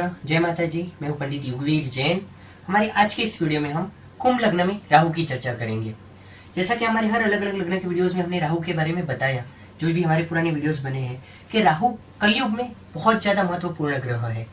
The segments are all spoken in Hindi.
मित्र, जय माता जी। मैं हूँ पंडित युगवीर जैन। हमारे आज के इस वीडियो में हम कुंभ लग्न में राहु की चर्चा करेंगे। जैसा कि हमारे हर अलग अलग लग्न के वीडियोस में हमने राहु के बारे में बताया, जो भी हमारे पुराने वीडियोस बने हैं, कि राहु कलयुग में बहुत ज़्यादा महत्वपूर्ण ग्रह है,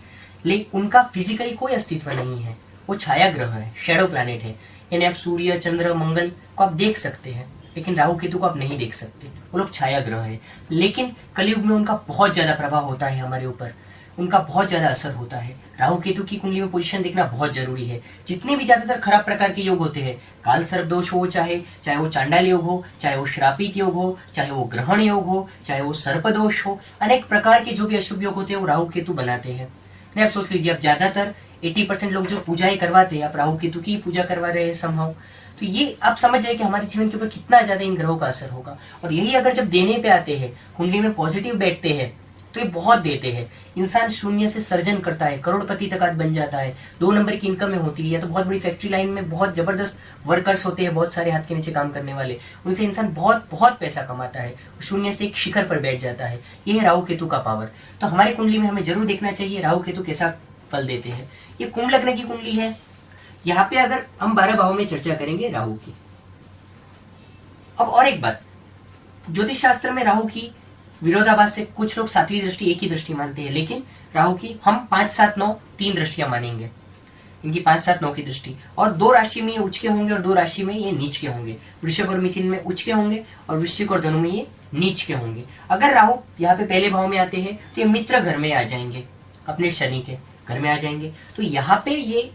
लेकिन उनका फिजिकली कोई अस्तित्व नहीं है। वो छाया ग्रह है, शेडो प्लैनेट है। यानी आप सूर्य, चंद्र, मंगल को आप देख सकते हैं, लेकिन राहु केतु को आप नहीं देख सकते। वो लोग छाया ग्रह है, लेकिन कलयुग में उनका बहुत ज़्यादा प्रभाव होता है हमारे ऊपर, उनका बहुत ज़्यादा असर होता है। राहु केतु की कुंडली में पोजीशन देखना बहुत जरूरी है। जितने भी ज़्यादातर खराब प्रकार के योग होते हैं, काल सर्प दोष हो, चाहे वो चांडाल योग हो, चाहे वो श्रापित योग हो, चाहे वो ग्रहण योग हो, चाहे वो सर्प दोष हो, अनेक प्रकार के जो भी अशुभ योग होते हैं वो राहु केतु बनाते हैं। नहीं, आप सोच लीजिए, आप ज़्यादातर 80% लोग जो पूजाएं करवाते हैं, आप राहु केतु की पूजा करवा रहे हैं संभव। तो ये आप समझ जाए कि हमारे जीवन के ऊपर कितना ज़्यादा इन ग्रहों का असर होगा। और यही अगर जब देने पे आते हैं, कुंडली में पॉजिटिव बैठते हैं, तो ये बहुत देते हैं। इंसान शून्य से सर्जन करता है, करोड़पति तक आज बन जाता है। 2 नंबर की इनकम में होती है, या तो बहुत बड़ी फैक्ट्री लाइन में बहुत जबरदस्त वर्कर्स होते हैं, बहुत सारे हाथ के नीचे काम करने वाले, उनसे इंसान बहुत बहुत पैसा कमाता है, शून्य से एक शिखर पर बैठ जाता है। ये है राहु केतु का पावर। तो हमारी कुंडली में हमें जरूर देखना चाहिए राहु केतु कैसा फल देते हैं। ये कुंभ लग्न की कुंडली है। यहाँ पे अगर हम 12 भावों में चर्चा करेंगे राहु की। अब और एक बात, ज्योतिष शास्त्र में राहु की विरोधाभास से कुछ लोग 7वीं दृष्टि, एक ही दृष्टि मानते हैं, लेकिन राहु की हम 5, 7, 9 3 दृष्टियां मानेंगे। इनकी 5, 7, 9 की दृष्टि, और 2 राशि में ये उच्च के होंगे और 2 राशि में ये नीच के होंगे। वृषभ और मिथुन में उच्च के होंगे और वृश्चिक और धनु में ये नीच के होंगे। अगर राहु यहाँ पे पहले भाव में आते हैं तो ये मित्र घर में आ जाएंगे, अपने शनि के घर में आ जाएंगे। तो यहाँ पे ये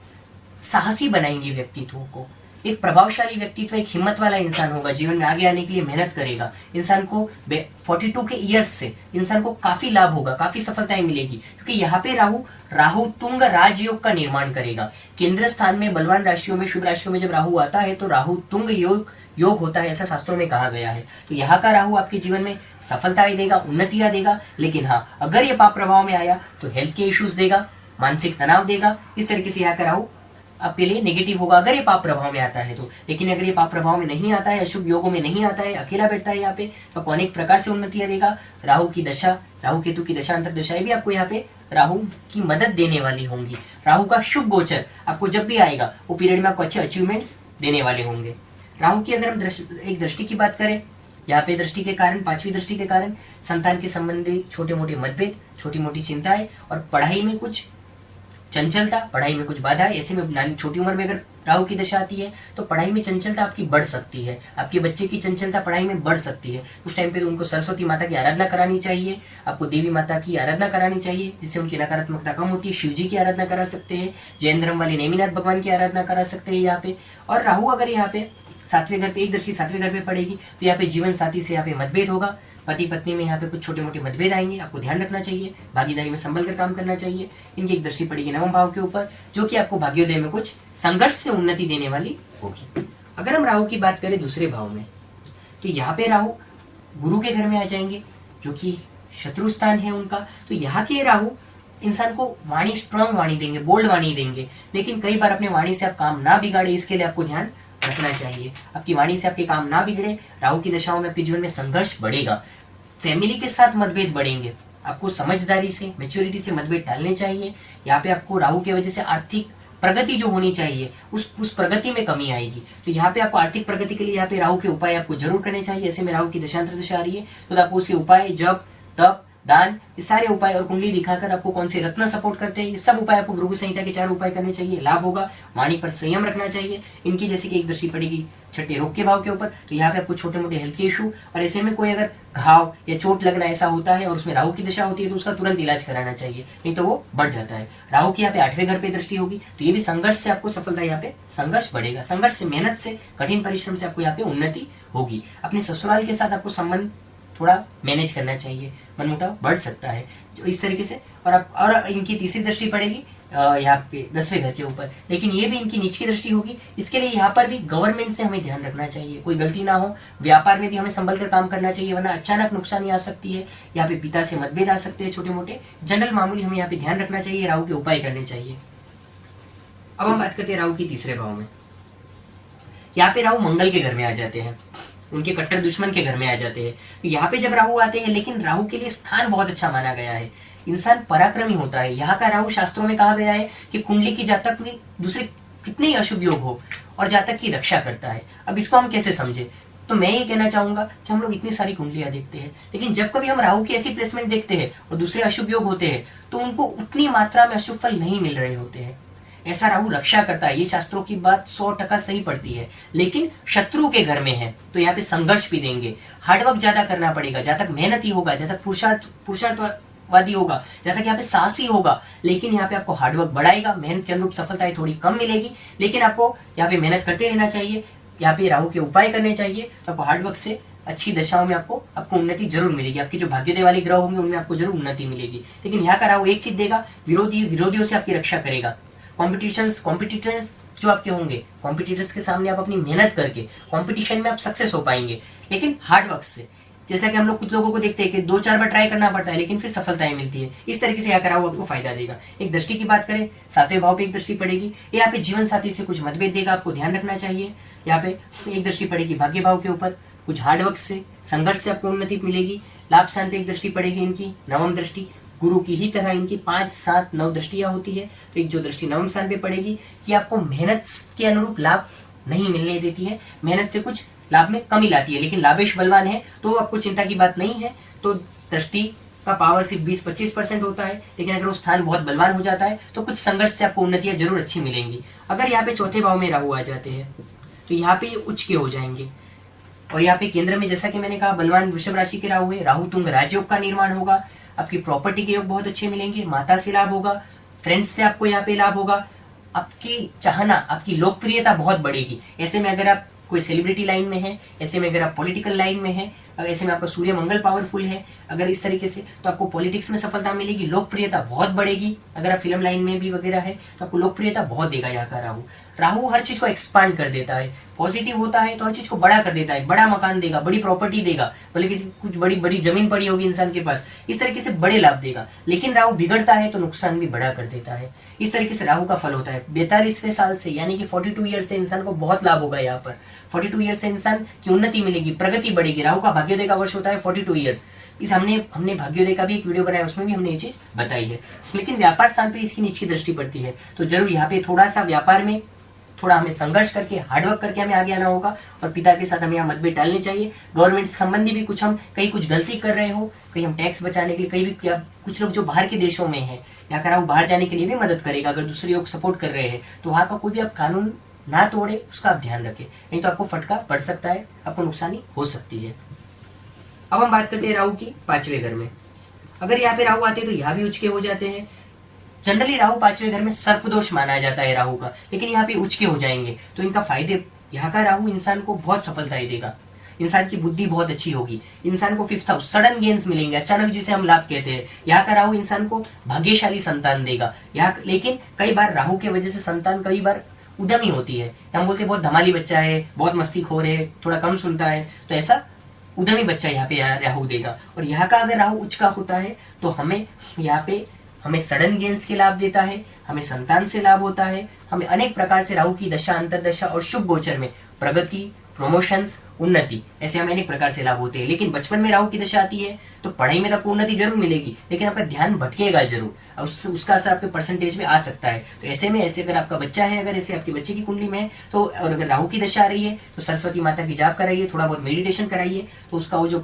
साहसी बनाएंगे व्यक्तित्व को। एक प्रभावशाली व्यक्तित्व, एक हिम्मत वाला इंसान होगा, जीवन में आगे आने के लिए मेहनत करेगा। इंसान को 42 के ईयर्स से इंसान को काफी लाभ होगा, काफी सफलताएं मिलेगी, क्योंकि यहाँ पे राहु तुंग राजयोग का निर्माण करेगा। केंद्र स्थान में बलवान राशियों में, शुभ राशियों में जब राहु आता है तो राहु तुंग योग होता है, ऐसा शास्त्रों में कहा गया है। तो यहाँ का राहु आपके जीवन में सफलताएं देगा, उन्नतियां देगा। लेकिन हाँ, अगर ये पाप प्रभाव में आया तो हेल्थ के इश्यूज देगा, मानसिक तनाव देगा। इस तरीके से यहाँ का राहु आपके लिए नेगेटिव होगा अगर ये पाप प्रभाव में आता है तो। लेकिन अगर ये पाप प्रभाव में नहीं आता है, अशुभ योगों में नहीं आता है, अकेला बैठता है यहाँ पे, तो आपको अनेक प्रकार से उन्नतियां देगा। राहु की दशा, राहु केतु की दशा, अंतर दशाएं भी आपको यहाँ पे राहु की मदद देने वाली होंगी। राहु का शुभ गोचर आपको जब भी आएगा वो पीरियड में आपको अच्छे अचीवमेंट्स देने वाले होंगे। राहु की अगर हम एक दृष्टि की बात करें, यहाँ पे दृष्टि के कारण, 5वीं दृष्टि के कारण संतान के संबंधी छोटे मोटे मतभेद, छोटी मोटी चिंताएं और पढ़ाई में कुछ चंचलता, पढ़ाई में कुछ बाधा। ऐसे में छोटी उम्र में अगर राहु की दशा आती है तो पढ़ाई में चंचलता आपकी बढ़ सकती है, आपके बच्चे की चंचलता पढ़ाई में बढ़ सकती है। उस टाइम पे तो उनको सरस्वती माता की आराधना करानी चाहिए, आपको देवी माता की आराधना करानी चाहिए, जिससे उनकी नकारात्मकता कम होती है। शिव जी की आराधना करा सकते हैं, जैन धर्म वाले नेमिनाथ भगवान की आराधना करा सकते हैं यहाँ पे। और राहु अगर यहाँ पे 7वें घर पे, एक दृष्टि 7वें घर पे पड़ेगी तो यहाँ पे जीवन साथी से यहाँ पे मतभेद होगा, पति पत्नी में यहाँ पे कुछ छोटे मोटे मतभेद आएंगे, आपको ध्यान रखना चाहिए, भागीदारी में संभल कर काम करना चाहिए। इनकी एक दृष्टि पड़ेगी 9वें भाव के ऊपर, जो कि आपको भाग्योदय में कुछ संघर्ष से उन्नति देने वाली होगी। अगर हम राहु की बात करें दूसरे भाव में, तो यहाँ पे राहु गुरु के घर में आ जाएंगे, जो कि शत्रु स्थान है उनका। तो यहाँ के राहु इंसान को वाणी, स्ट्रांग वाणी देंगे, बोल्ड वाणी देंगे, लेकिन कई बार अपने वाणी से आप काम ना बिगाड़े, इसके लिए आपको ध्यान रखना चाहिए। आपकी वाणी से आपके काम ना बिगड़े। राहु की दशाओं में आपके जीवन में संघर्ष बढ़ेगा, फैमिली के साथ मतभेद बढ़ेंगे। आपको समझदारी से, मैच्योरिटी से मतभेद टालने चाहिए। यहाँ पे आपको राहु की वजह से आर्थिक प्रगति जो होनी चाहिए उस प्रगति में कमी आएगी। तो यहाँ पे आपको आर्थिक प्रगति के लिए यहाँ पे राहु के उपाय आपको जरूर करने चाहिए। ऐसे में राहु की दशांतर दशा आ रही है तो आपको उसके उपाय, जप, तप, दान, ये सारे उपाय और कुंडली दिखाकर आपको कौन से रत्न सपोर्ट करते हैं, ये सब उपाय आपको भृगु संहिता के 4 उपाय करने चाहिए। लाभ होगा। वाणी पर संयम रखना चाहिए। इनकी जैसे कि एक दृष्टि पड़ेगी 6ठे रोग के भाव के ऊपर, तो यहाँ पे आपको छोटे मोटे हेल्थ के इशू, और ऐसे में कोई अगर घाव या चोट लगना ऐसा होता है और उसमें राहु की दशा होती है तो उसका तुरंत इलाज कराना चाहिए, नहीं तो वो बढ़ जाता है। राहु की यहाँ पे 8वें घर पे दृष्टि होगी तो ये भी संघर्ष से आपको सफलता, यहाँ पे संघर्ष बढ़ेगा। संघर्ष से, मेहनत से, कठिन परिश्रम से आपको यहाँ पे उन्नति होगी। अपने ससुराल के साथ आपको संबंध थोड़ा मैनेज करना चाहिए, मनमुटाव बढ़ सकता है जो इस तरीके से। और इनकी तीसरी दृष्टि पड़ेगी यहाँ पे 10वें घर के ऊपर, लेकिन ये भी इनकी नीच की दृष्टि होगी। इसके लिए यहाँ पर भी गवर्नमेंट से हमें ध्यान रखना चाहिए, कोई गलती ना हो। व्यापार में भी हमें संभल कर काम करना चाहिए, वरना अचानक नुकसानी आ सकती है। यहाँ पे पिता से मतभेद आ सकते हैं, छोटे मोटे जनरल मामूली हमें यहाँ पे ध्यान रखना चाहिए, राहु के उपाय करने चाहिए। अब हम बात करते हैं राहु की तीसरे भाव में। यहाँ पे राहु मंगल के घर में आ जाते हैं, उनके कट्टर दुश्मन के घर में आ जाते हैं। तो यहाँ पे जब राहु आते हैं, लेकिन राहु के लिए स्थान बहुत अच्छा माना गया है। इंसान पराक्रमी होता है। यहाँ का राहु शास्त्रों में कहा गया है कि कुंडली की जातक में दूसरे कितने ही अशुभ योग हो और जातक की रक्षा करता है। अब इसको हम कैसे समझे? तो मैं ये कहना चाहूंगा कि हम लोग इतनी सारी कुंडलियां देखते हैं, लेकिन जब कभी हम राहु की ऐसी प्लेसमेंट देखते हैं और दूसरे अशुभ योग होते हैं तो उनको उतनी मात्रा में अशुभ फल नहीं मिल रहे होते हैं। ऐसा राहु रक्षा करता है, ये शास्त्रों की बात 100% सही पड़ती है। लेकिन शत्रु के घर में है तो यहाँ पे संघर्ष भी देंगे, हार्डवर्क ज्यादा करना पड़ेगा, जहां तक मेहनती होगा, जहां तक पुरुषार्थवादी होगा, जहां तक यहाँ पे साहसी होगा। लेकिन यहाँ पे आपको हार्डवर्क बढ़ाएगा, मेहनत के अनुरूप सफलताएं थोड़ी कम मिलेगी, लेकिन आपको यहाँ पे मेहनत करते रहना चाहिए। यहाँ पे राहु के उपाय करने चाहिए, तो आपको हार्डवर्क से अच्छी दशाओं में आपको उन्नति जरूर मिलेगी। आपकी जो भाग्योदय वाले ग्रह होंगे उनमें आपको जरूर उन्नति मिलेगी। लेकिन यहाँ का राहु एक चीज देगा, विरोधियों से आपकी रक्षा करेगा। कॉम्पिटिटर्स जो आपके होंगे, कॉम्पिटिटर्स के सामने आप अपनी मेहनत करके कॉम्पिटिशन में आप सक्सेस हो पाएंगे, लेकिन हार्डवर्क से। जैसा कि हम लोग कुछ लोगों को देखते हैं कि 2-4 बार ट्राई करना पड़ता है लेकिन फिर सफलताएं मिलती है। इस तरीके से यहाँ का राहु आपको फायदा देगा। एक दृष्टि की बात करें, 7वें भाव पे एक दृष्टि पड़ेगी, यहाँ पे जीवन साथी से कुछ मतभेद देगा, आपको ध्यान रखना चाहिए। यहाँ पे एक दृष्टि पड़ेगी भाग्य भाव के ऊपर, कुछ हार्डवर्क से संघर्ष से आपको उन्नति मिलेगी। लाभ स्थान पे एक दृष्टि पड़ेगी इनकी, नवम दृष्टि, गुरु की ही तरह इनकी 5, 7, 9 दृष्टियां होती है। तो एक जो दृष्टि नवम स्थान पे पड़ेगी कि आपको मेहनत के अनुरूप लाभ नहीं मिलने देती है, मेहनत से कुछ लाभ में कमी लाती है। लेकिन लाभेश बलवान है तो आपको चिंता की बात नहीं है। तो दृष्टि का पावर सिर्फ 20-25% होता है, लेकिन अगर वो स्थान बहुत बलवान हो जाता है तो कुछ संघर्ष से आपको उन्नतियां जरूर अच्छी मिलेंगी। अगर यहाँ पे 4थे भाव में राहु आ जाते हैं तो यहाँ पे ये उच्च के हो जाएंगे। और यहाँ पे केंद्र में जैसा कि मैंने कहा बलवान वृषभ राशि के राहु है, राहु तुंग राजयोग का निर्माण होगा, आपकी प्रॉपर्टी के योग बहुत अच्छे मिलेंगे, माता से लाभ होगा, फ्रेंड्स से आपको यहाँ पे लाभ होगा, आपकी चाहना, आपकी लोकप्रियता बहुत बढ़ेगी। ऐसे में अगर आप कोई सेलिब्रिटी लाइन में है, ऐसे में अगर आप पॉलिटिकल लाइन में है, ऐसे में आपका सूर्य मंगल पावरफुल है, अगर इस तरीके से, तो आपको पॉलिटिक्स में सफलता मिलेगी, लोकप्रियता बहुत बढ़ेगी। अगर आप फिल्म लाइन में भी वगैरह है तो आपको लोकप्रियता बहुत देगा यहाँ का राहु। राहु हर चीज को एक्सपांड कर देता है, पॉजिटिव होता है तो हर चीज को बड़ा कर देता है, बड़ा मकान देगा, बड़ी प्रॉपर्टी देगा, भले किसी कुछ बड़ी बड़ी जमीन पड़ी होगी इंसान के पास, इस तरीके से बड़े लाभ देगा। लेकिन राहु बिगड़ता है तो नुकसान भी बड़ा कर देता है। इस तरीके से राहु का फल होता है। 42वें साल से यानी कि 42 ईयर से इंसान को बहुत लाभ होगा। यहाँ पर 42 ईयर से इंसान की उन्नति मिलेगी, प्रगति बढ़ेगी। राहु का भाग्योदय का वर्ष होता है 42 ईयर्स। इस हमने भाग्योदय का भी एक वीडियो बनाया, उसमें भी हमने ये चीज बताई है। लेकिन व्यापार स्थान पे इसकी नीची दृष्टि पड़ती है, तो जरूर यहाँ पे थोड़ा सा व्यापार में थोड़ा हमें संघर्ष करके, हार्डवर्क करके हमें आगे आना होगा। और पिता के साथ हमें यहाँ मतभेद टालने चाहिए। गवर्नमेंट से संबंधी भी कहीं कुछ गलती कर रहे हो, कहीं हम टैक्स बचाने के लिए, कहीं भी क्या कुछ लोग जो बाहर के देशों में है, यहाँ का बाहर जाने के लिए भी मदद करेगा। अगर दूसरे लोग सपोर्ट कर रहे हैं तो वहाँ का कोई भी आप कानून ना तोड़े, उसका आप ध्यान रखें, नहीं तो आपको फटका पड़ सकता है, आपको नुकसानी हो सकती है। अब हम बात करते हैं राहु की 5वें घर में। अगर यहाँ पे राहु आते हैं तो यहाँ भी उच्च के हो जाते हैं। जनरली राहु 5वें घर में सर्पदोष माना जाता है राहु का, लेकिन यहाँ पे उच्च के हो जाएंगे तो इनका फायदे, यहाँ का राहु इंसान को बहुत सफलताएं देगा, इंसान की बुद्धि बहुत अच्छी होगी, इंसान को 5th हाउस सडन गेन्स मिलेंगे, अचानक जिसे हम लाभ कहते हैं। यहाँ का राहु इंसान को भाग्यशाली संतान देगा। यहाँ लेकिन कई बार राहु की वजह से संतान कई बार उद्यमी होती है, हम बोलते हैं बहुत धमाली बच्चा है, बहुत मस्तीखोर है, थोड़ा कम सुनता है, तो ऐसा उद्यमी बच्चा यहाँ पे राहु देगा। और यहाँ का अगर राहु उच्च का होता है तो हमें सडन गेन्स के लाभ देता है, हमें संतान से लाभ होता है, हमें अनेक प्रकार से राहु की दशा, अंतरदशा और शुभ गोचर में प्रगति, प्रमोशंस, उन्नति, ऐसे हमें अनेक प्रकार से लाभ होते हैं। लेकिन बचपन में राहु की दशा आती है तो पढ़ाई में तो आपको उन्नति जरूर मिलेगी, लेकिन आपका ध्यान भटकेगा जरूर, उसका असर आपके परसेंटेज में आ सकता है। तो ऐसे में अगर आपका बच्चा है, अगर ऐसे आपके बच्चे की कुंडली में है तो, और अगर राहु की दशा आ रही है तो सरस्वती माता की जाप कराइए, थोड़ा बहुत मेडिटेशन कराइए, तो उसका वो जो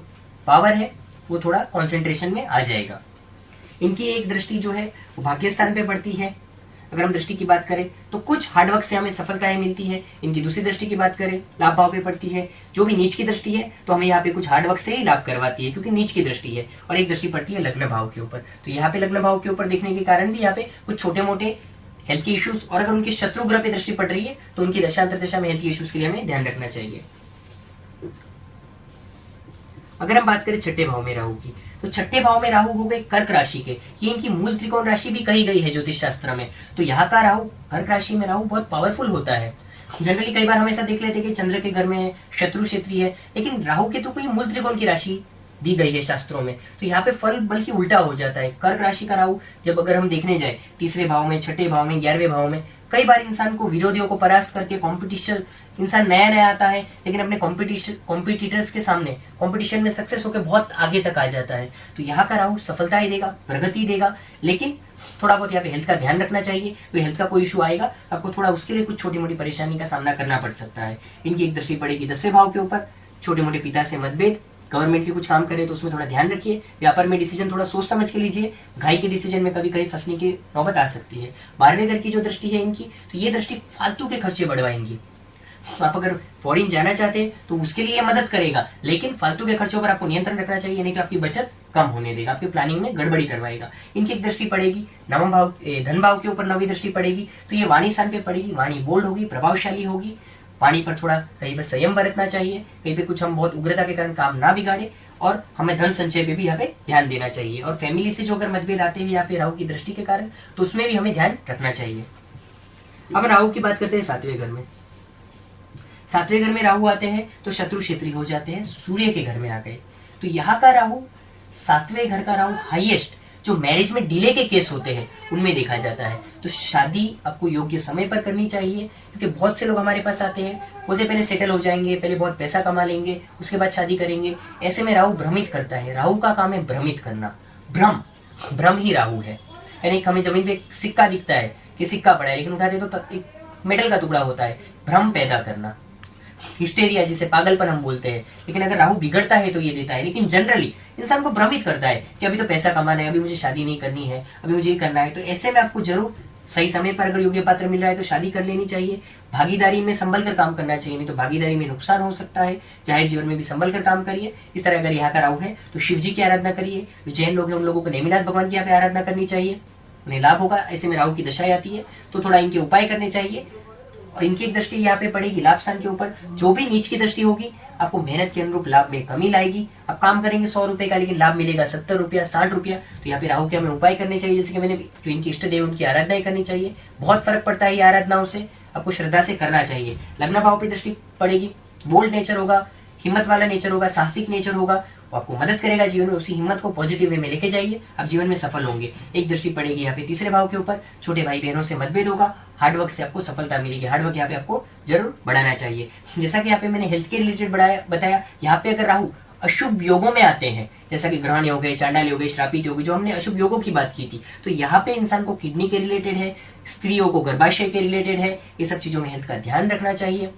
पावर है वो थोड़ा कॉन्सेंट्रेशन में आ जाएगा। इनकी एक दृष्टि जो है वो भाग्य स्थान पे पड़ती है। अगर हम दृष्टि की बात करें तो कुछ हार्डवर्क से हमें सफलताएं मिलती है। इनकी दूसरी दृष्टि की बात करें, लाभ भाव पे पड़ती है। जो भी नीच की दृष्टि है तो हमें यहाँ पे कुछ हार्डवर्क से ही लाभ करवाती है, क्योंकि नीच की दृष्टि है। और एक दृष्टि पड़ती है लग्न भाव के ऊपर, तो यहाँ पे लग्न भाव के ऊपर देखने के कारण भी यहाँ पे कुछ छोटे मोटे हेल्थ के इश्यूज, और अगर उनके शत्रु ग्रह पे दृष्टि पड़ रही है तो उनकी दशांतर दशा में हेल्थ के इश्यूज के लिए हमें ध्यान रखना चाहिए। अगर हम बात करें 6ठे भाव में राहु की, तो 6ठे भाव में राहु हो गए कर्क राशि के, ये इनकी मूल त्रिकोण राशि भी कही गई है ज्योतिष शास्त्र में। तो यहाँ का राहु, कर्क राशि में राहु बहुत पावरफुल होता है। जनरली कई बार हम ऐसा देख लेते हैं कि चंद्र के घर में शत्रु क्षेत्री है, लेकिन राहु के तो कोई मूल त्रिकोण की राशि दी गई है शास्त्रों में, तो यहाँ पे फल बल्कि उल्टा हो जाता है। कर्क राशि का राहु जब अगर हम देखने जाए 3रे भाव में, 6ठे भाव में, 11वें भाव में, कई बार इंसान को विरोधियों को परास्त करके कॉम्पिटिशन, इंसान नया नया आता है लेकिन अपने कॉम्पिटिटर्स के सामने कॉम्पिटिशन में सक्सेस होकर बहुत आगे तक आ जाता है। तो यहाँ का राहु सफलता ही देगा, प्रगति देगा, लेकिन थोड़ा बहुत यहाँ पे हेल्थ का ध्यान रखना चाहिए। तो हेल्थ का कोई इशू आएगा आपको थोड़ा उसके लिए कुछ छोटी मोटी परेशानी का सामना करना पड़ सकता है। इनकी एक दृष्टि पड़ेगी 10वें भाव के ऊपर, छोटे मोटे पिता से मतभेद, गवर्नमेंट के कुछ काम करे तो उसमें थोड़ा ध्यान रखिए। व्यापार में डिसीजन थोड़ा सोच समझ के लीजिए, घाई के डिसीजन में कभी कभी फंसने की नौबत आ सकती है। 12वें घर की जो दृष्टि है इनकी, तो ये दृष्टि फालतू के खर्चे बढ़वाएंगी। आप अगर फॉरेन जाना चाहते हैं तो उसके लिए मदद करेगा, लेकिन फालतू के खर्चों पर आपको नियंत्रण रखना चाहिए, नहीं तो आपकी बचत कम होने देगा, आपकी प्लानिंग में गड़बड़ी करवाएगा। इनकी एक दृष्टि पड़ेगी नवम भाव, धन भाव के ऊपर 9वीं दृष्टि पड़ेगी, तो ये वाणी स्थान पे पड़ेगी। वाणी बोल्ड होगी, प्रभावशाली होगी। वाणी पर थोड़ा कहीं पर संयम बरतना चाहिए, कहीं पे कुछ हम बहुत उग्रता के कारण काम ना बिगाड़े, और हमें धन संचय पे भी यहाँ पे ध्यान देना चाहिए। और फैमिली से जो अगर मतभेद आते हैं यहाँ पे राहु की दृष्टि के कारण, तो उसमें भी हमें ध्यान रखना चाहिए। अब राहु की बात करते हैं 7वें घर में। 7वें घर में राहु आते हैं तो शत्रु क्षेत्री हो जाते हैं, सूर्य के घर में आ गए। तो यहाँ का राहु, 7वें घर का राहु हाईएस्ट जो मैरिज में डिले के केस होते हैं उनमें देखा जाता है। तो शादी आपको योग्य समय पर करनी चाहिए, क्योंकि बहुत से लोग हमारे पास आते हैं, बोलते पहले सेटल हो जाएंगे, पहले बहुत पैसा कमा लेंगे, उसके बाद शादी करेंगे। ऐसे में राहु भ्रमित करता है। राहु का काम है भ्रमित करना, भ्रम ही राहु है। यानी हमें जमीन पे सिक्का दिखता है कि सिक्का पड़ा है, लेकिन उठाते तो एक मेटल का टुकड़ा होता है। भ्रम पैदा करना, हिस्टेरिया जिसे पागलपन हम बोलते हैं। लेकिन अगर राहु बिगड़ता है तो ये देता है, लेकिन जनरली इंसान को भ्रमित करता है कि अभी तो पैसा कमाना है, अभी मुझे शादी नहीं करनी है, अभी मुझे ये करना है। तो ऐसे में आपको जरूर सही समय पर अगर योग्य पात्र मिल रहा है तो शादी कर लेनी चाहिए। भागीदारी में संभल कर काम करना चाहिए, नहीं तो भागीदारी में नुकसान हो सकता है। जाहिर जीवन में भी संभल कर काम करिए। इस तरह अगर यहाँ का राहु है तो शिव जी की आराधना करिए। जो जैन लोग हैं उन लोगों को नेमिनाथ भगवान की यहाँ पे आराधना करनी चाहिए, उन्हें लाभ होगा। ऐसे में राहु की दशा आती है तो थोड़ा इनके उपाय करने चाहिए। और इनकी एक दृष्टि यहाँ पे पड़ेगी लाभ स्थान के ऊपर। जो भी नीच की दृष्टि होगी आपको मेहनत के अनुरूप लाभ में कमी लाएगी। आप काम करेंगे 100 रुपए का, लेकिन लाभ मिलेगा 70 रुपया, 60 रुपया। तो यहाँ पे राहु के हमें उपाय करने चाहिए, जैसे कि मैंने जो इनके इष्ट देव उनकी आराधना करनी चाहिए। बहुत फर्क पड़ता है ये आराधनाओं से, आपको श्रद्धा से करना चाहिए। लग्न भाव पे दृष्टि पड़ेगी, बोल्ड नेचर होगा, हिम्मत वाला नेचर होगा, साहसिक नेचर होगा, वो आपको मदद करेगा जीवन में। उसी हिम्मत को पॉजिटिव वे में लेके जाइए, आप जीवन में सफल होंगे। एक दृष्टि पड़ेगी यहाँ पे 3रे भाव के ऊपर, छोटे भाई बहनों से मतभेद होगा, हार्डवर्क से आपको सफलता मिलेगी। हार्डवर्क यहाँ पे आपको जरूर बढ़ाना चाहिए। जैसा कि यहाँ पे मैंने हेल्थ के रिलेटेड बताया, यहाँ पे अगर राहु अशुभ योगों में आते हैं, जैसा कि ग्रहण हो गए, चांडाल हो गए, श्रापित हो गए, जो हमने अशुभ योगों की बात की थी, तो यहाँ पे इंसान को किडनी के रिलेटेड है, स्त्रियों को गर्भाशय के रिलेटेड है। ये सब चीजों में हेल्थ का ध्यान रखना चाहिए।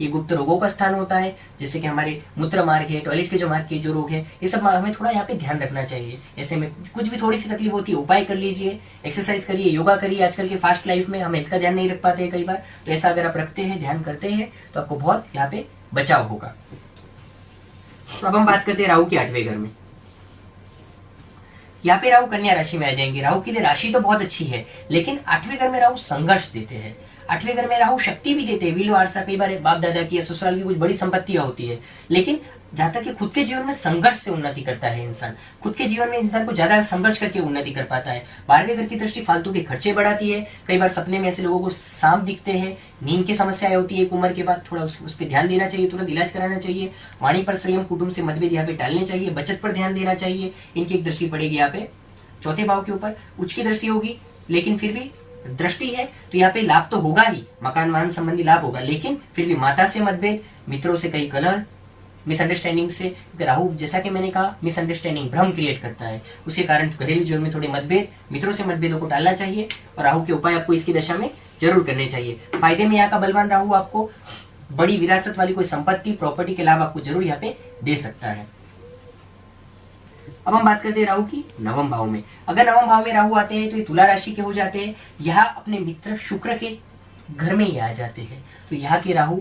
ये गुप्त रोगों का स्थान होता है, जैसे कि हमारे मूत्र मार्ग है, टॉयलेट के जो मार्ग के जो रोग है, ये सब हमें थोड़ा यहाँ पे ध्यान रखना चाहिए। ऐसे में कुछ भी थोड़ी सी तकलीफ होती है, उपाय कर लीजिए, एक्सरसाइज करिए, योगा करिए। आजकल के फास्ट लाइफ में हम हेल्थ का ध्यान नहीं रख पाते हैं कई बार, तो ऐसा अगर आप रखते हैं, ध्यान करते हैं, तो आपको बहुत यहाँ पे बचाव होगा। तो अब हम बात करते हैं राहु के 8वें घर में। यहाँ पे राहु कन्या राशि में आ जाएंगे। राहु के लिए राशि तो बहुत अच्छी है, लेकिन 8वें घर में राहु संघर्ष देते हैं। 8वें घर में राहु शक्ति भी देते हैं, विल वारसा, कई बार बाप दादा की या ससुराल की कुछ बड़ी संपत्तियां होती है, लेकिन जहां तक कि खुद के जीवन में संघर्ष से उन्नति करता है इंसान। खुद के जीवन में इंसान को ज्यादा संघर्ष करके उन्नति कर पाता है। 12वें घर की दृष्टि फालतू के खर्चे बढ़ाती है। कई बार सपने में ऐसे लोगों को सांप दिखते हैं, नींद की समस्याएं होती है एक उम्र के बाद, थोड़ा उस पर ध्यान देना चाहिए, तुरंत इलाज कराना चाहिए। वाणी पर संयम, कुटुंब से मतभेद यहाँ पे टालने चाहिए, बचत पर ध्यान देना चाहिए। इनकी एक दृष्टि पड़ेगी यहाँ पे 4थे भाव के ऊपर, उच्च की दृष्टि होगी, लेकिन फिर भी दृष्टि है तो यहाँ पे लाभ तो होगा ही, मकान वाहन संबंधी लाभ होगा, लेकिन फिर भी माता से मतभेद, मित्रों से कई कलह, मिसअंडरस्टैंडिंग से, राहु जैसा कि मैंने कहा मिसअंडरस्टैंडिंग भ्रम क्रिएट करता है, उसी कारण घरेलू जीवन में थोड़े मतभेद, मित्रों से मतभेदों को टालना चाहिए। और राहु के उपाय आपको इसकी दशा में जरूर करने चाहिए। फायदे में यहाँ का बलवान राहु आपको बड़ी विरासत वाली कोई संपत्ति, प्रॉपर्टी के लाभ आपको जरूर यहाँ पे दे सकता है। अब हम बात करते हैं राहु की 9वें भाव में। अगर 9वें भाव में राहु आते हैं तो ये तुला राशि के हो जाते हैं। यहाँ अपने मित्र शुक्र के घर में ही आ जाते हैं, तो यहाँ के राहु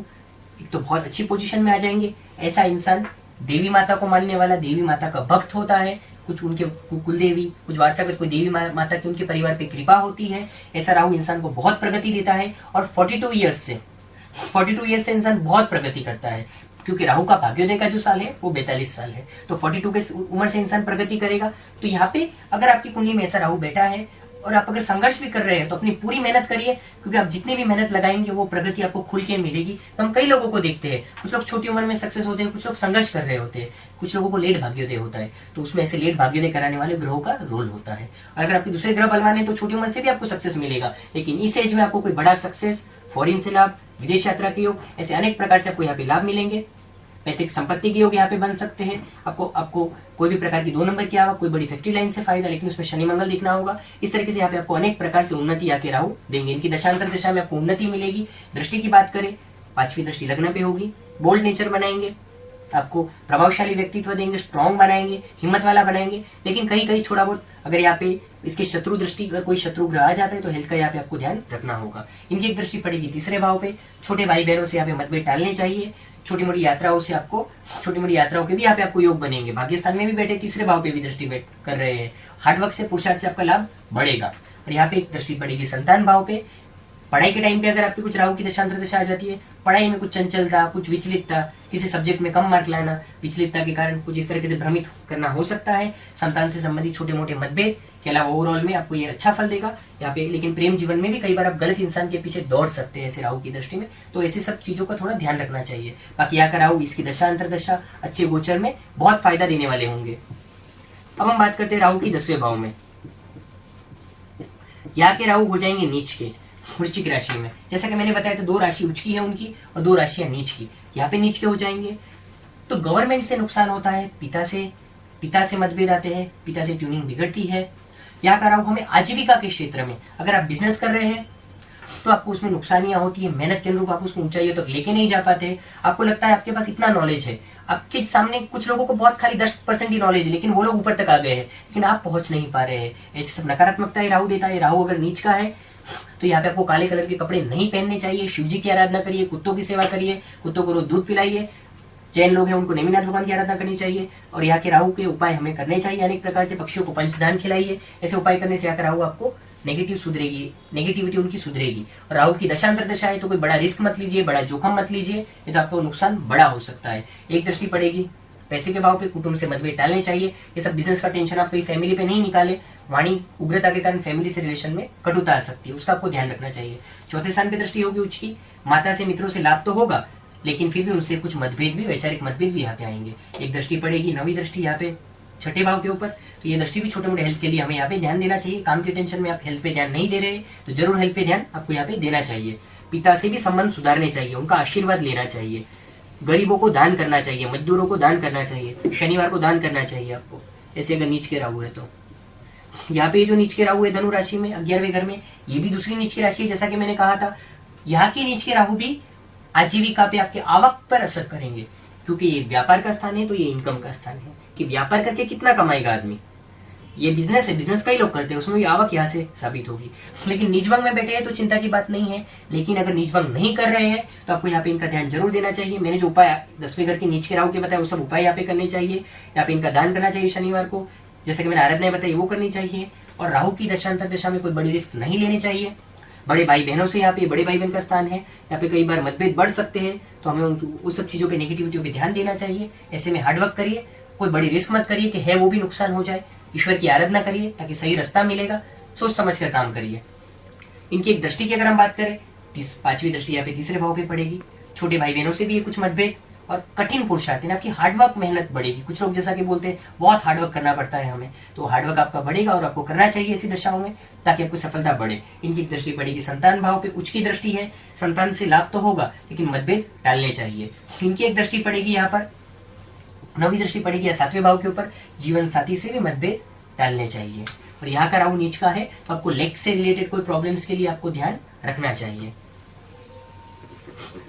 एक तो बहुत अच्छी पोजीशन में आ जाएंगे। ऐसा इंसान देवी माता को मानने वाला, देवी माता का भक्त होता है, कुछ उनके कुल देवी, कुछ वारसागत कोई देवी माता की उनके परिवार पे कृपा होती है। ऐसा राहु इंसान को बहुत प्रगति देता है। और 42 ईयर्स से इंसान बहुत प्रगति करता है, क्योंकि राहु का भाग्योदय का जो साल है वो 42 साल है, तो 42 के उम्र से इंसान प्रगति करेगा। तो यहाँ पे अगर आपकी कुंडली में ऐसा राहु बैठा है, और आप अगर संघर्ष भी कर रहे हैं तो अपनी पूरी मेहनत करिए, क्योंकि आप जितनी भी मेहनत लगाएंगे वो प्रगति आपको खुल के मिलेगी। तो हम कई लोगों को देखते हैं, कुछ लोग छोटी उम्र में सक्सेस होते हैं, कुछ लोग संघर्ष कर रहे होते हैं, कुछ लोगों को लेट भाग्योदय होता है। तो उसमें ऐसे लेट भाग्योदय कराने वाले ग्रहों का रोल होता है। और अगर आपके दूसरे ग्रह बलवान है तो छोटी उम्र से भी आपको सक्सेस मिलेगा, लेकिन इस एज में आपको कोई बड़ा सक्सेस, फॉरेन से लाभ, विदेश यात्रा के योग, ऐसे अनेक प्रकार से आपको यहाँ पे लाभ मिलेंगे। पैतृक संपत्ति के योग यहाँ पे बन सकते हैं। आपको कोई भी प्रकार की 2 नंबर की आवक, कोई बड़ी फैक्ट्री लाइन से फायदा, लेकिन उसमें शनि मंगल दिखना होगा। इस तरीके से यहाँ पे आपको अनेक प्रकार से उन्नति आके राहु देंगे। इनकी दशांतर दशा में आपको उन्नति मिलेगी। दृष्टि की बात करें, 5वीं दृष्टि लग्न पे होगी। बोल्ड नेचर बनाएंगे, आपको प्रभावशाली व्यक्तित्व देंगे, स्ट्रॉन्ग बनाएंगे, हिम्मत वाला बनाएंगे। लेकिन कहीं कहीं थोड़ा बहुत अगर यहाँ पे इसके शत्रु दृष्टि का कोई शत्रु ग्रह आ जाता है तो हेल्थ का यहाँ पे आपको ध्यान रखना होगा। इनकी एक दृष्टि पड़ेगी 3रे भाव पे। छोटे भाई बहनों से यहाँ पे मतभेद टालने चाहिए। छोटी मोटी यात्राओं के भी यहाँ पे आपको योग बनेंगे। भाग्य स्थान में भी बैठे, 3रे भाव पे भी दृष्टि कर रहे हैं। हार्डवर्क से, पुरुषार्थ से आपका लाभ बढ़ेगा। और यहाँ पे एक दृष्टि पड़ेगी संतान भाव पे। पढ़ाई के टाइम पे अगर आपकी कुछ राहु की दशांतर दशा आ जाती है, पढ़ाई में कुछ चंचलता, कुछ विचलितता, किसी सब्जेक्ट में कम मार्क लाना, विचलितता के कारण कुछ इस तरीके से भ्रमित करना हो सकता है। संतान से संबंधित छोटे मोटे मतभेद के अलावा ओवरऑल में आपको ये अच्छा फल देगा यहाँ पे। लेकिन प्रेम जीवन में भी कई बार आप गलत इंसान के पीछे दौड़ सकते हैं ऐसे राहु की दृष्टि में, तो ऐसी सब चीजों का थोड़ा ध्यान रखना चाहिए। बाकी यहाँ का राहु, इसकी दशांतर दशा अच्छे गोचर में बहुत फायदा देने वाले होंगे। अब हम बात करते हैं राहु की 10वें भाव में। यहाँ के राहु हो जाएंगे नीच के, वृश्चिक राशि में। जैसा कि मैंने बताया, तो 2 राशि उच्च की है उनकी और 2 राशियां नीच की। यहाँ पे नीच के हो जाएंगे तो गवर्नमेंट से नुकसान होता है, पिता से मतभेद आते हैं, पिता से ट्यूनिंग बिगड़ती है। यहाँ का राहु हमें आजीविका के क्षेत्र में, अगर आप बिजनेस कर रहे हैं तो आपको उसमें नुकसानियां होती है। मेहनत के अनुरूप आप उसको ऊंचाइयों तक लेके नहीं जा पाते। आपको लगता है आपके पास इतना नॉलेज है, आपके सामने कुछ लोगों को बहुत खाली 10% ही नॉलेज है, लेकिन वो लोग ऊपर तक आ गए हैं, लेकिन आप पहुंच नहीं पा रहे हैं। ऐसी सब नकारात्मकता राहु देता है। राहु अगर नीच का है तो यहाँ पे आपको काले कलर के कपड़े नहीं पहनने चाहिए। शिव जी की आराधना करिए, कुत्तों की सेवा करिए, कुत्तों को रोज दूध पिलाइए। जैन लोग हैं उनको नेमिनाथ भगवान की आराधना करनी चाहिए। और यहाँ के राहु के उपाय हमें करने चाहिए अनेक प्रकार से। पक्षियों को पंचदान खिलाइए। ऐसे उपाय करने से यहाँ का राहु आपको नेगेटिविटी उनकी सुधरेगी। और राहु की दशांतर दशा है तो कोई बड़ा रिस्क मत लीजिए, बड़ा जोखम मत लीजिए, ये तो आपको नुकसान बड़ा हो सकता है। एक दृष्टि पड़ेगी पैसे के भाव पे, कुटुंब से मतभेद टालने चाहिए। ये सब बिजनेस का टेंशन आप कोई फैमिली पे नहीं निकाले। वाणी उग्रता के कारण फैमिली से रिलेशन में कटुता आ सकती है, उसका आपको ध्यान रखना चाहिए। 4थे स्थान पे दृष्टि होगी उच्च की। माता से, मित्रों से लाभ तो होगा, लेकिन फिर भी उनसे कुछ मतभेद भी, वैचारिक मतभेद भी यहाँ पे आएंगे। एक दृष्टि पड़ेगी 9वीं दृष्टि यहाँ पे 6ठे भाव के ऊपर। तो ये दृष्टि भी छोटे मोटे हेल्थ के लिए हमें यहाँ पे ध्यान देना चाहिए। काम की टेंशन में आप हेल्थ पे ध्यान नहीं दे रहे तो जरूर हेल्थ पे ध्यान आपको यहाँ पे देना चाहिए। पिता से भी संबंध सुधारने चाहिए, उनका आशीर्वाद लेना चाहिए। गरीबों को दान करना चाहिए, मजदूरों को दान करना चाहिए, शनिवार को दान करना चाहिए आपको, ऐसे अगर नीच के राहु है तो। यहाँ पे जो नीच के राहु है धनु राशि में 11वें घर में, ये भी दूसरी नीच की राशि है। जैसा कि मैंने कहा था, यहाँ की नीच के राहु भी आजीविका पे, आपके आवक पर असर करेंगे, क्योंकि ये व्यापार का स्थान है तो ये इनकम का स्थान है कि व्यापार करके कितना कमाएगा आदमी। ये बिजनेस है, बिजनेस कई लोग करते हैं, उसमें भी आवक यहाँ से साबित होगी। लेकिन नीचभंग में बैठे हैं तो चिंता की बात नहीं है। लेकिन अगर नीचभंग नहीं कर रहे हैं तो आपको यहाँ पे इनका ध्यान जरूर देना चाहिए। मैंने जो उपाय 10वें घर के नीच के राहु के बताया वो सब उपाय यहाँ पे करने चाहिए। यहाँ पे इनका दान करना चाहिए शनिवार को, जैसे कि मैंने आराधनाएं बताई वो करनी चाहिए। और राहु की दशांतर दशा में कोई बड़ी रिस्क नहीं लेनी चाहिए। बड़े भाई बहनों से, यहाँ पे बड़े भाई बहन का स्थान है, यहाँ पे कई बार मतभेद बढ़ सकते हैं, तो हमें उस सब चीजों पे, नेगेटिविटियों पे ध्यान देना चाहिए। ऐसे में हार्डवर्क करिए, कोई बड़ी रिस्क मत करिए कि है वो भी नुकसान हो जाए। ईश्वर की आराधना करिए ताकि सही रास्ता मिलेगा। सोच समझ कर काम करिए। इनकी एक दृष्टि की अगर हम बात करें, 5वीं दृष्टि यहाँ पे 3रे भाव पे पड़ेगी। छोटे भाई बहनों से भी ये कुछ मतभेद और कठिन पुरुषार्थ, आपकी हार्डवर्क मेहनत बढ़ेगी। कुछ लोग जैसा कि बोलते हैं बहुत हार्डवर्क करना पड़ता है हमें, तो हार्डवर्क आपका बढ़ेगा और आपको करना चाहिए ऐसी दशाओं में ताकि आपको सफलता बढ़े। इनकी दृष्टि पड़ेगी संतान भाव पे, उच्च की दृष्टि है। संतान से लाभ तो होगा लेकिन मतभेद टालने चाहिए। इनकी एक दृष्टि पड़ेगी यहाँ पर 9वीं दृष्टि पड़ेगी या 7वें भाव के ऊपर, जीवन साथी से भी मतभेद टालने चाहिए। और यहाँ का राहु नीच का है तो आपको लेग से रिलेटेड कोई प्रॉब्लम्स के लिए आपको ध्यान रखना चाहिए।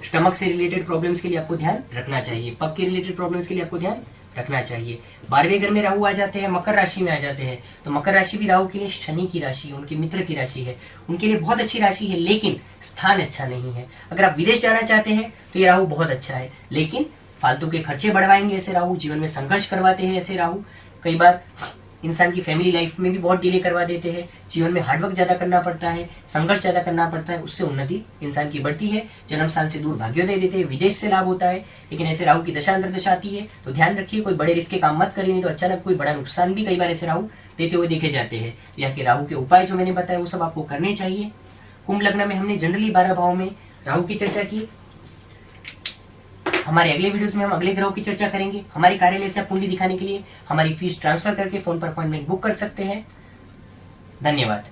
स्टमक से रिलेटेड प्रॉब्लम्स के लिए आपको ध्यान रखना चाहिए। पग के रिलेटेड प्रॉब्लम्स के लिए आपको ध्यान रखना चाहिए। 12वें घर में राहु आ जाते हैं, मकर राशि में आ जाते हैं, तो मकर राशि भी राहु के लिए शनि की राशि है, उनके मित्र की राशि है, उनके लिए बहुत अच्छी राशि है, लेकिन स्थान अच्छा नहीं है। अगर आप विदेश जाना चाहते हैं तो ये राहु बहुत अच्छा है, लेकिन फालतू के खर्चे बढ़वाएंगे ऐसे राहु, जीवन में संघर्ष करवाते हैं ऐसे राहु। कई बार इंसान की फैमिली लाइफ में भी बहुत डिले करवा देते हैं। जीवन में हार्डवर्क ज्यादा करना पड़ता है, संघर्ष ज्यादा करना पड़ता है, उससे उन्नति इंसान की बढ़ती है। जन्म स्थान से दूर भाग्योदय देते हैं, विदेश से लाभ होता है। लेकिन ऐसे राहु की दशा अंतर्दशा आती है तो ध्यान रखिए, कोई बड़े रिस्क के काम मत करिए, नहीं तो अचानक कोई बड़ा नुकसान भी कई बार ऐसे राहु देते हुए देखे जाते हैं। तो यहाँ के राहु के उपाय जो मैंने बताया वो सब आपको करने चाहिए। कुंभ लग्न में हमने जनरली 12 भाव में राहु की चर्चा की। हमारे अगले वीडियोस में हम अगले ग्रहों की चर्चा करेंगे। हमारे कार्यालय से आप कुंडली दिखाने के लिए हमारी फीस ट्रांसफर करके फोन पर अपॉइंटमेंट बुक कर सकते हैं। धन्यवाद।